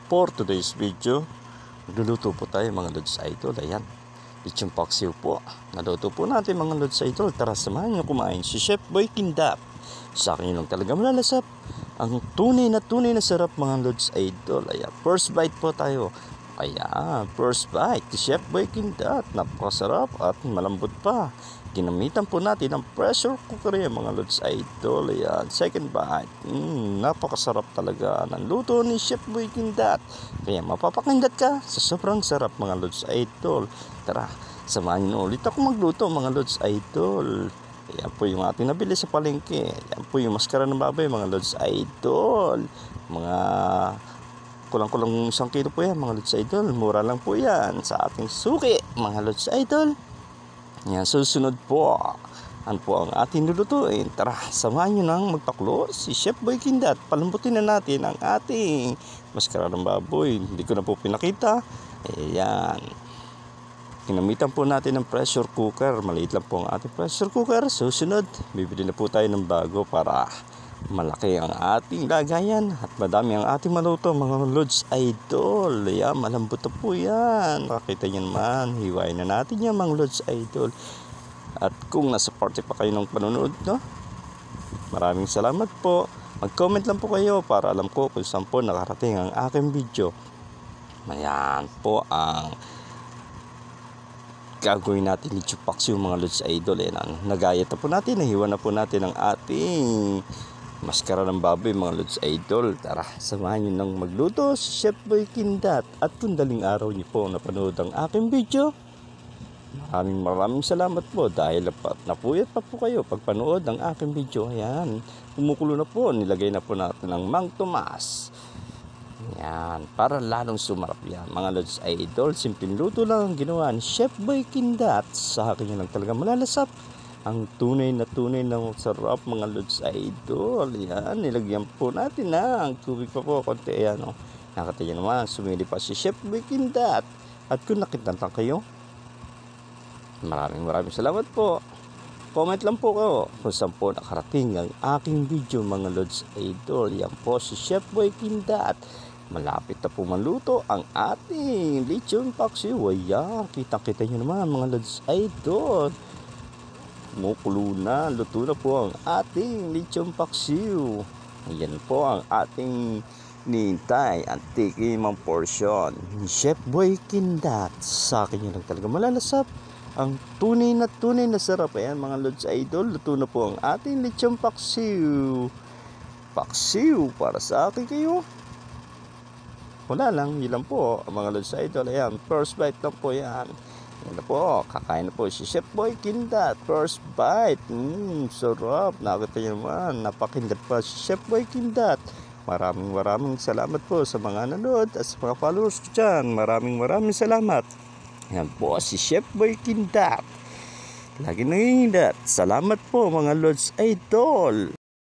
For today's video, magluluto po tayo mga Lods Idol. Ayan, lechon paksiw po. Naluto po natin mga Lods Idol. Tara, samahan nyo kumain si Chef Boy Kindap. Sa akin lang talaga malalasap ang tunay na sarap mga Lods Idol. Ayan, first bite po tayo. Ayan, first bite si Chef Boy Kindap. Napakasarap at malambot pa. Ginamitan po natin ang pressure cooker yan mga Lods Idol. Ayan, second bite. Napakasarap talaga ng luto ni Chef Boy Kindap. Kaya mapapakindat ka sa sobrang sarap mga Lods Idol. Tara, samahan nyo ulit ako magluto mga Lods Idol. Ayan po yung ating nabili sa palengke. Ayan po yung maskara ng baboy mga Lods Idol. Mga kulang-kulang 1 kilo po yan mga Lods Idol. Mura lang po yan sa ating suki mga Lods Idol. Yan, susunod po, ano po ang ating lulutuin? Tara, samahan nyo nang magpaklo si Chef Boy Kindap. Palambutin na natin ang ating maskara ng baboy. Hindi ko na po pinakita. Ayan. Ginamitan po natin ng pressure cooker. Maliit lang po ang ating pressure cooker. Susunod, bibili na po tayo ng bago para malaki ang ating lagayan at madami ang ating maluto mga Lods Idol. Ayan, malambot na po yan. Makikita nyo naman, hiwain na natin yan mga Lods Idol. At kung nasa party pa kayo ng panonood, no? Maraming salamat po. Mag-comment lang po kayo para alam ko kung saan po nakarating ang aking video. Ayan po ang gagawin natin ni Chupax yung mga Lods Idol. Ayan, nagayat na po natin, nahiwa na po natin ang ating maskara ng baboy mga Lods Idol. Tara, samahan nyo nang magluto si Chef Boy Kindap. At kung daling araw nyo po napanood ang aking video, maraming salamat po dahil napuyat pa po kayo pagpanood ng aking video. Ayan, kumukulo na po, nilagay na po natin ang Mang Tomas. Ayan, para lalong sumarap yan mga Lods Idol. Simpleng luto lang ang ginawa ni Chef Boy Kindap. Sa akin yun lang talaga malalasap ang tunay na sarap mga Lods Idol. Ayan, nilagyan po natin ng tubig pa po konti. Ayan, o, nakatayo naman, sumili pa si Chef Boy Kindap. At kung nakitantang kayo, maraming salamat po. Comment lang po kayo kung saan po nakarating ang aking video mga Lods Idol. Yan po si Chef Boy Kindap. Malapit na po maluto ang ating lechon paksiw. Ayan, kita nyo naman mga Lods Idol. Kumukulo na, luto na po ang ating lechon paksiw. Ayan po ang ating nintay, ang tikimang portion ni Chef Boy Kindap. Sa akin yun lang talaga malalasap ang tunay na sarap. Ayan mga Lods Idol, luto na po ang ating lechon paksiw. Paksiw para sa akin kayo. Wala lang, yun lang po mga Lods Idol. Ayan, first bite lang po yan. Yan na po, kakain na po si Chef Boy Kindap. First bite, sarap. Nakita nyo naman, napakindat pa si Chef Boy Kindap. Maraming salamat po sa mga nanood at sa mga followers ko dyan. Maraming salamat. Yan po si Chef Boy Kindap. Lagi nangingindat. Salamat po mga Lods Idol.